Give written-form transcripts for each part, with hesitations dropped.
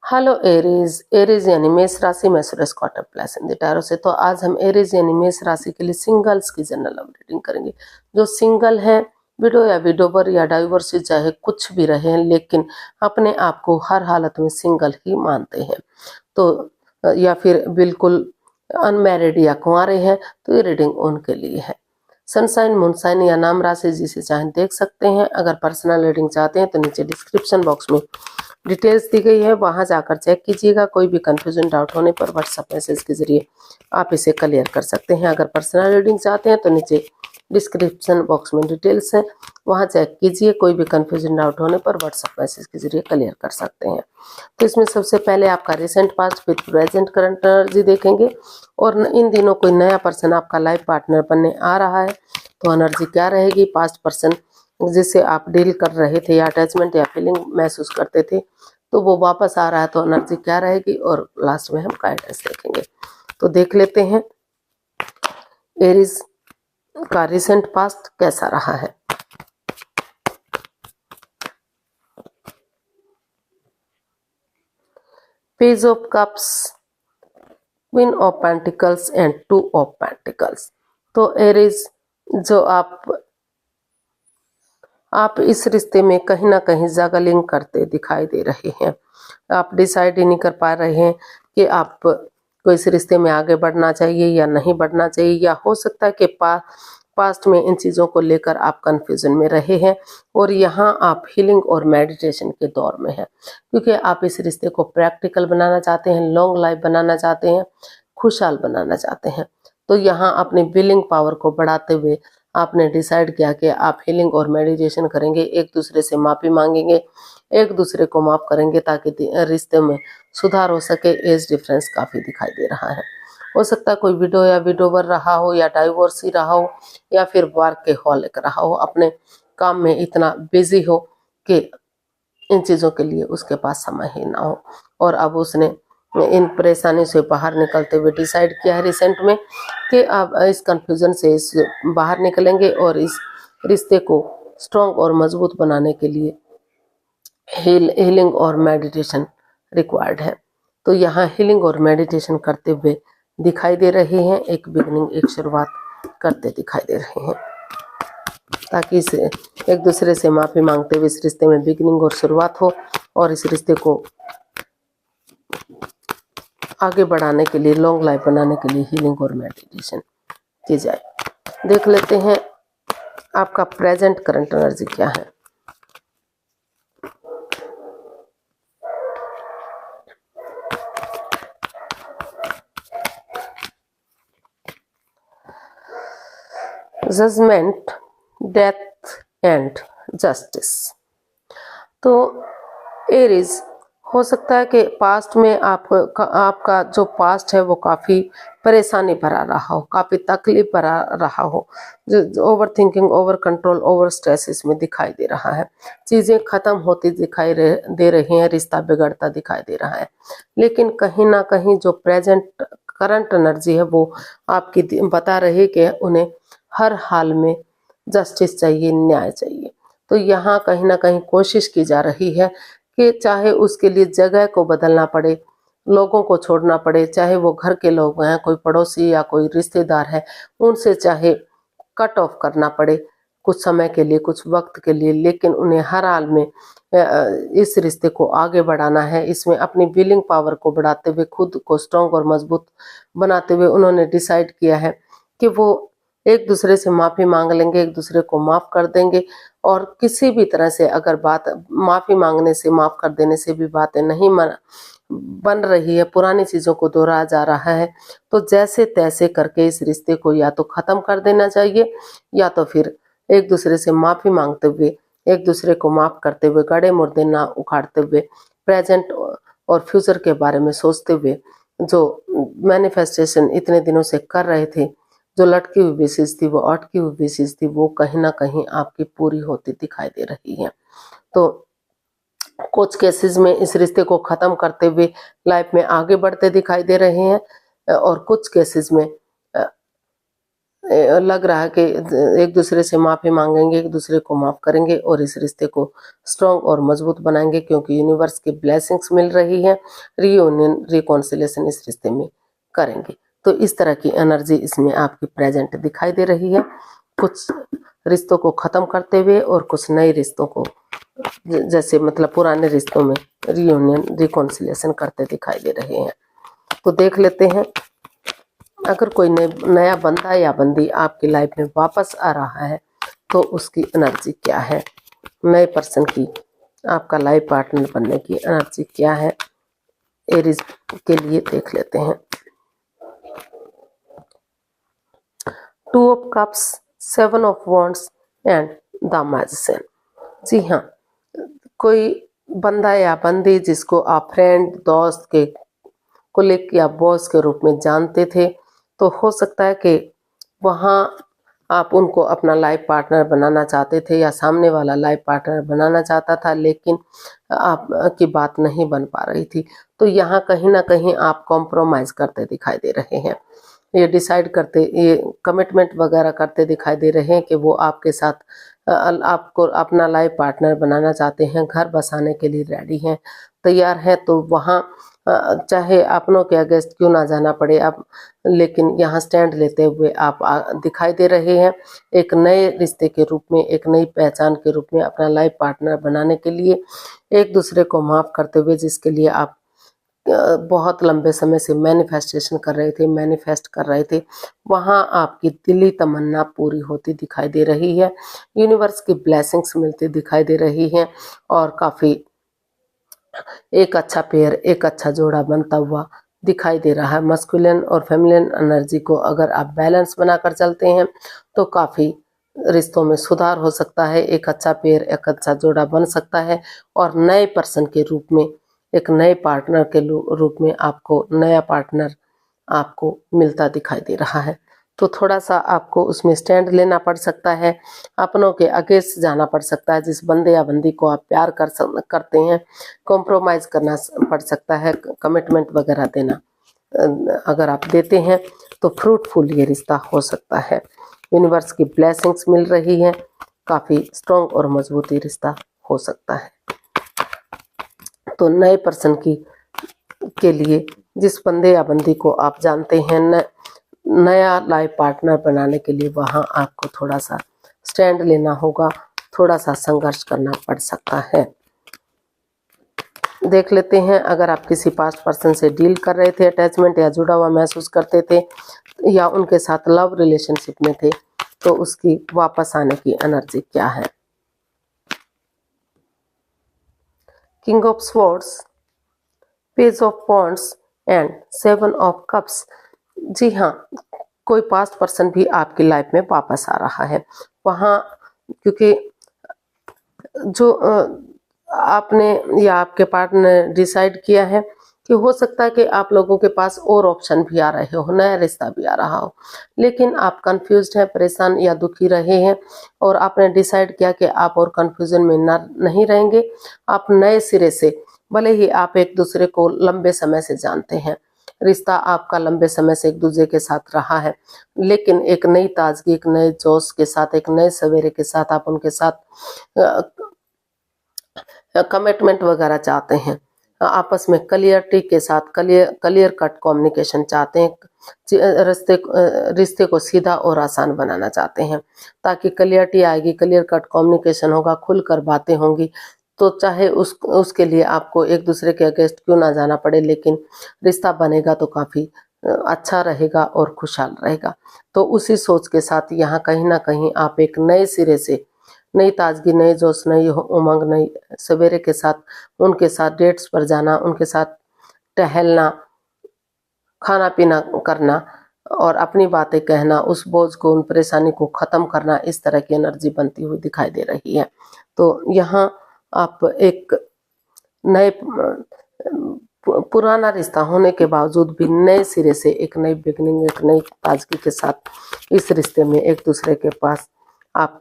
Hello Aries. Aries यानी मेष राशि में सुरेश क्वार्टर प्लस इन टैरो से। तो आज हम एरीज यानी मेष राशि के लिए सिंगल्स की जनरल लव रीडिंग करेंगे। जो सिंगल है, विडो या विडोवर या डाइवोर्स चाहे कुछ भी रहे, लेकिन अपने आप को हर हालत में सिंगल ही मानते हैं, तो या फिर बिल्कुल अनमैरिड या कुंवारे हैं, तो ये रीडिंग उनके लिए है। सनसाइन, मूनसाइन या नाम राशि जिसे चाहें देख सकते हैं। अगर पर्सनल रीडिंग चाहते हैं तो नीचे डिस्क्रिप्शन बॉक्स में डिटेल्स दी गई है, वहां जाकर चेक कीजिएगा। कोई भी कंफ्यूजन डाउट होने पर व्हाट्सएप मैसेज के जरिए आप इसे क्लियर कर सकते हैं। अगर पर्सनल रीडिंग चाहते हैं तो नीचे डिस्क्रिप्शन बॉक्स में डिटेल्स है, वहां चेक कीजिए। कोई भी कंफ्यूजन डाउट होने पर व्हाट्सएप मैसेज के जरिए क्लियर कर सकते हैं। तो इसमें सबसे पहले आपका रिसेंट पास्ट फिर प्रेजेंट करंट एनर्जी देखेंगे, और इन दिनों कोई नया पर्सन आपका लाइफ पार्टनर बनने आ रहा है तो एनर्जी क्या रहेगी। पास्ट पर्सन जिससे आप डील कर रहे थे या अटैचमेंट या फीलिंग महसूस करते थे, तो वो वापस आ रहा है तो एनर्जी क्या रहेगी, और लास्ट में हम गाइडेंस देखेंगे। तो देख लेते हैं एरीज का रिसेंट पास्ट कैसा रहा है। Page of cups, queen of pentacles and two of pentacles. तो एरीज, जो आप इस रिश्ते में कहीं ना कहीं जगलिंग करते दिखाई दे रहे हैं। आप डिसाइड ही नहीं कर पा रहे हैं कि आपको इस रिश्ते में आगे बढ़ना चाहिए या नहीं बढ़ना चाहिए, या हो सकता है कि पास्ट में इन चीज़ों को लेकर आप कंफ्यूजन में रहे हैं, और यहाँ आप हीलिंग और मेडिटेशन के दौर में हैं, क्योंकि आप इस रिश्ते को प्रैक्टिकल बनाना चाहते हैं, लॉन्ग लाइफ बनाना चाहते हैं, खुशहाल बनाना चाहते हैं। तो यहाँ अपनी विलिंग पावर को बढ़ाते हुए आपने डिसाइड किया कि आप हीलिंग और मेडिटेशन करेंगे, एक दूसरे से माफ़ी मांगेंगे, एक दूसरे को माफ़ करेंगे, ताकि रिश्ते में सुधार हो सके। एज डिफरेंस काफ़ी दिखाई दे रहा है। हो सकता है कोई विडो या विडोवर रहा हो, या डाइवोर्स ही रहा हो, या फिर वर्कहॉलिक रहा हो, अपने काम में इतना बिजी हो कि इन चीज़ों के लिए उसके पास समय ही ना हो, और अब उसने इन परेशानी से बाहर निकलते हुए डिसाइड किया है रिसेंट में कि अब इस कंफ्यूजन से इस बाहर निकलेंगे, और इस रिश्ते को स्ट्रॉन्ग और मजबूत बनाने के लिए हीलिंग और मेडिटेशन रिक्वायर्ड है। तो यहाँ हीलिंग और मेडिटेशन करते हुए दिखाई दे रहे हैं, एक बिगनिंग, एक शुरुआत करते दिखाई दे रहे हैं, ताकि इस एक दूसरे से माफ़ी मांगते हुए इस रिश्ते में बिगनिंग और शुरुआत हो, और इस रिश्ते को आगे बढ़ाने के लिए, लॉन्ग लाइफ बनाने के लिए हीलिंग और मेडिटेशन की जाए। देख लेते हैं आपका प्रेजेंट करंट एनर्जी क्या है। Judgement, death and justice. तो एरीज, हो सकता है कि पास्ट में आपका जो पास्ट है वो काफ़ी परेशानी भरा रहा हो, काफ़ी तकलीफ भरा रहा हो, जो over thinking, over control, over stress इसमें दिखाई दे रहा है। चीज़ें ख़त्म होती दिखाई दे रही हैं, रिश्ता बिगड़ता दिखाई दे रहा है, लेकिन कहीं ना कहीं जो प्रेजेंट करंट एनर्जी है वो आपकी बता रही है कि उन्हें हर हाल में जस्टिस चाहिए, न्याय चाहिए। तो यहाँ कहीं ना कहीं कोशिश की जा रही है कि चाहे उसके लिए जगह को बदलना पड़े, लोगों को छोड़ना पड़े, चाहे वो घर के लोग हैं, कोई पड़ोसी या कोई रिश्तेदार है, उनसे चाहे कट ऑफ करना पड़े कुछ समय के लिए, कुछ वक्त के लिए, लेकिन उन्हें हर हाल में इस रिश्ते को आगे बढ़ाना है। इसमें अपनी विलिंग पावर को बढ़ाते हुए, खुद को स्ट्रॉन्ग और मजबूत बनाते हुए उन्होंने डिसाइड किया है कि वो एक दूसरे से माफ़ी मांग लेंगे, एक दूसरे को माफ़ कर देंगे, और किसी भी तरह से अगर बात माफ़ी मांगने से, माफ़ कर देने से भी बातें नहीं बन रही है, पुरानी चीज़ों को दोहराया जा रहा है, तो जैसे तैसे करके इस रिश्ते को या तो ख़त्म कर देना चाहिए, या तो फिर एक दूसरे से माफ़ी मांगते हुए, एक दूसरे को माफ़ करते हुए, गड़े मुर्दे ना उखाड़ते हुए, प्रेजेंट और फ्यूचर के बारे में सोचते हुए जो मैनिफेस्टेशन इतने दिनों से कर रहे थे, जो लटकी हुई विशेष थी, वो अटकी हुई विशेष थी, वो कहीं ना कहीं आपकी पूरी होती दिखाई दे रही है। तो कुछ केसेस में इस रिश्ते को ख़त्म करते हुए लाइफ में आगे बढ़ते दिखाई दे रहे हैं, और कुछ केसेस में लग रहा है कि एक दूसरे से माफ़ी मांगेंगे, एक दूसरे को माफ़ करेंगे और इस रिश्ते को स्ट्रॉन्ग और मजबूत बनाएंगे, क्योंकि यूनिवर्स की ब्लेसिंग्स मिल रही है। रियूनियन रिकॉन्सिलेशन इस रिश्ते में करेंगे। तो इस तरह की एनर्जी इसमें आपकी प्रेजेंट दिखाई दे रही है, कुछ रिश्तों को ख़त्म करते हुए और कुछ नए रिश्तों को जैसे मतलब पुराने रिश्तों में रियूनियन रिकॉन्सिलेशन करते दिखाई दे रहे हैं। तो देख लेते हैं, अगर कोई नया बंदा या बंदी आपकी लाइफ में वापस आ रहा है तो उसकी एनर्जी क्या है, नए पर्सन की आपका लाइफ पार्टनर बनने की एनर्जी क्या है, एरीज के लिए देख लेते हैं। 2 of cups, 7 of wands and the magician. जी हाँ, कोई बंदा या बंदी जिसको आप फ्रेंड, दोस्त के कुलीग या बॉस के रूप में जानते थे, तो हो सकता है कि वहाँ आप उनको अपना लाइफ पार्टनर बनाना चाहते थे या सामने वाला लाइफ पार्टनर बनाना चाहता था, लेकिन आपकी बात नहीं बन पा रही थी। तो यहाँ कहीं ना कहीं आप कॉम्प्रोमाइज़ करते दिखाई दे रहे हैं, ये डिसाइड करते, ये कमिटमेंट वगैरह करते दिखाई दे रहे हैं कि वो आपके साथ आपको अपना लाइफ पार्टनर बनाना चाहते हैं, घर बसाने के लिए रेडी हैं, तैयार हैं। तो वहाँ चाहे अपनों के अगेंस्ट क्यों ना जाना पड़े आप, लेकिन यहाँ स्टैंड लेते हुए आप दिखाई दे रहे हैं, एक नए रिश्ते के रूप में, एक नई पहचान के रूप में अपना लाइफ पार्टनर बनाने के लिए एक दूसरे को माफ़ करते हुए, जिसके लिए आप बहुत लंबे समय से मैनिफेस्टेशन कर रहे थे, मैनिफेस्ट कर रहे थे, वहाँ आपकी दिली तमन्ना पूरी होती दिखाई दे रही है। यूनिवर्स की ब्लेसिंग्स मिलती दिखाई दे रही हैं और काफ़ी एक अच्छा पेयर, एक अच्छा जोड़ा बनता हुआ दिखाई दे रहा है। मस्कुलिन और फेमिनिन एनर्जी को अगर आप बैलेंस बनाकर चलते हैं तो काफ़ी रिश्तों में सुधार हो सकता है, एक अच्छा पेयर, एक अच्छा जोड़ा बन सकता है और नए पर्सन के रूप में, एक नए पार्टनर के रूप में आपको नया पार्टनर आपको मिलता दिखाई दे रहा है। तो थोड़ा सा आपको उसमें स्टैंड लेना पड़ सकता है, अपनों के अगेंस्ट जाना पड़ सकता है। जिस बंदे या बंदी को आप प्यार करते हैं, कॉम्प्रोमाइज़ करना पड़ सकता है, कमिटमेंट वगैरह देना अगर आप देते हैं तो फ्रूटफुल ये रिश्ता हो सकता है। यूनिवर्स की ब्लेसिंग्स मिल रही है, काफ़ी स्ट्रॉन्ग और मजबूती रिश्ता हो सकता है। तो नए पर्सन के लिए, जिस बंदे या बंदी को आप जानते हैं, नया लाइफ पार्टनर बनाने के लिए वहाँ आपको थोड़ा सा स्टैंड लेना होगा, थोड़ा सा संघर्ष करना पड़ सकता है। देख लेते हैं, अगर आप किसी पास्ट पर्सन से डील कर रहे थे, अटैचमेंट या जुड़ा हुआ महसूस करते थे या उनके साथ लव रिलेशनशिप में थे, तो उसकी वापस आने की एनर्जी क्या है। King of swords, page of wands and 7 of cups. जी हाँ, कोई पास्ट पर्सन भी आपकी लाइफ में वापस आ रहा है वहाँ, क्योंकि जो आपने या आपके पार्टनर ने डिसाइड किया है कि हो सकता है कि आप लोगों के पास और ऑप्शन भी आ रहे हो, नया रिश्ता भी आ रहा हो, लेकिन आप कंफ्यूज्ड हैं, परेशान या दुखी रहे हैं और आपने डिसाइड किया कि आप और कंफ्यूजन में नहीं रहेंगे। आप नए सिरे से, भले ही आप एक दूसरे को लंबे समय से जानते हैं, रिश्ता आपका लंबे समय से एक दूसरे के साथ रहा है, लेकिन एक नई ताजगी, एक नए जोश के साथ, एक नए सवेरे के साथ आप उनके साथ कमिटमेंट वगैरह चाहते हैं, आपस में क्लियरिटी के साथ क्लियर कट कम्युनिकेशन चाहते हैं, रिश्ते को सीधा और आसान बनाना चाहते हैं, ताकि क्लियरिटी आएगी, क्लियर कट कम्युनिकेशन होगा, खुलकर बातें होंगी, तो चाहे उसके लिए आपको एक दूसरे के अगेंस्ट क्यों ना जाना पड़े, लेकिन रिश्ता बनेगा तो काफ़ी अच्छा रहेगा और खुशहाल रहेगा। तो उसी सोच के साथ यहाँ कहीं ना कहीं आप एक नए सिरे से, नई ताजगी, नए जोश, नई उमंग, नई सवेरे के साथ उनके साथ डेट्स पर जाना, उनके साथ टहलना, खाना पीना करना और अपनी बातें कहना, उस बोझ को, उन परेशानी को ख़त्म करना, इस तरह की एनर्जी बनती हुई दिखाई दे रही है। तो यहाँ आप एक नए पुराना रिश्ता होने के बावजूद भी नए सिरे से एक नई बिगनिंग, एक नई ताजगी के साथ इस रिश्ते में एक दूसरे के पास आप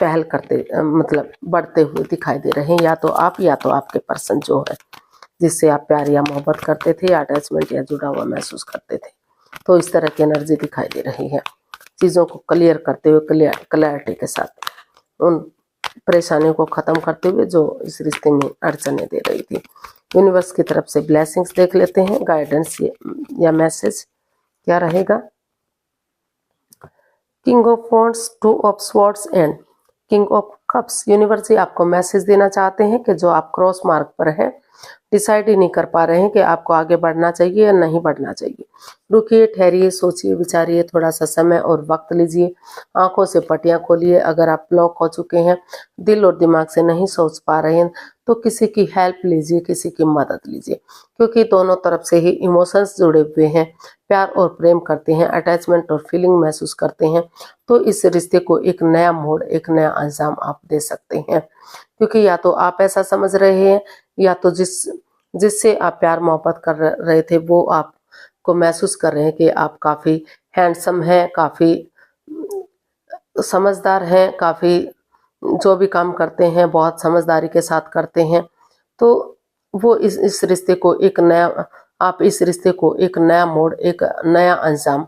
पहल करते, मतलब बढ़ते हुए दिखाई दे रहे हैं, या तो आप या तो आपके पर्सन जो है जिससे आप प्यार या मोहब्बत करते थे या अटैचमेंट या जुड़ा हुआ महसूस करते थे। तो इस तरह की एनर्जी दिखाई दे रही है। चीज़ों को क्लियर करते हुए, क्लैरिटी के साथ उन परेशानियों को ख़त्म करते हुए जो इस रिश्ते में अड़चने दे रही थी। यूनिवर्स की तरफ से ब्लेसिंग्स देख लेते हैं, गाइडेंस या मैसेज क्या रहेगा। King of wands, two of swords and king of cups. Universe आपको मैसेज देना चाहते हैं कि जो आप क्रॉस मार्ग पर हैं, डिसाइड ही नहीं कर पा रहे हैं कि आपको आगे बढ़ना चाहिए या नहीं बढ़ना चाहिए। रुकिए, ठहरिए, सोचिए, विचारिए, थोड़ा सा समय और वक्त लीजिए, आंखों से पट्टियां खोलिए। अगर आप ब्लॉक हो चुके हैं, दिल और दिमाग से नहीं सोच पा रहे हैं, तो किसी की हेल्प लीजिए, किसी की मदद लीजिए, क्योंकि दोनों तरफ से ही इमोशंस जुड़े हुए हैं, प्यार और प्रेम करते हैं, अटैचमेंट और फीलिंग महसूस करते हैं। तो इस रिश्ते को एक नया मोड़, एक नया अंजाम आप दे सकते हैं, क्योंकि या तो आप ऐसा समझ रहे हैं या तो जिससे आप प्यार मोहब्बत कर रहे थे वो आपको महसूस कर रहे हैं कि आप काफ़ी हैंडसम हैं, काफ़ी समझदार हैं, काफ़ी जो भी काम करते हैं बहुत समझदारी के साथ करते हैं। तो वो इस रिश्ते को एक नया, आप इस रिश्ते को एक नया मोड़, एक नया अंजाम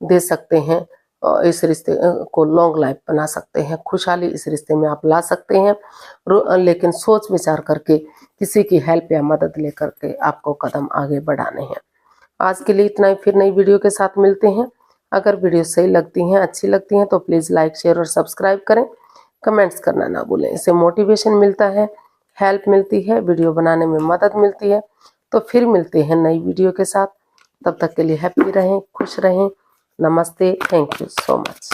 दे सकते हैं और इस रिश्ते को लॉन्ग लाइफ बना सकते हैं, खुशहाली इस रिश्ते में आप ला सकते हैं। लेकिन सोच विचार करके, किसी की हेल्प या मदद लेकर के आपको कदम आगे बढ़ाने हैं। आज के लिए इतना ही, फिर नई वीडियो के साथ मिलते हैं। अगर वीडियो सही लगती हैं, अच्छी लगती हैं तो प्लीज़ लाइक, शेयर और सब्सक्राइब करें। कमेंट्स करना ना भूलें, इससे मोटिवेशन मिलता है, हेल्प मिलती है, वीडियो बनाने में मदद मिलती है। तो फिर मिलते हैं नई वीडियो के साथ, तब तक के लिए हैप्पी रहें, खुश रहें। नमस्ते, थैंक यू सो मच।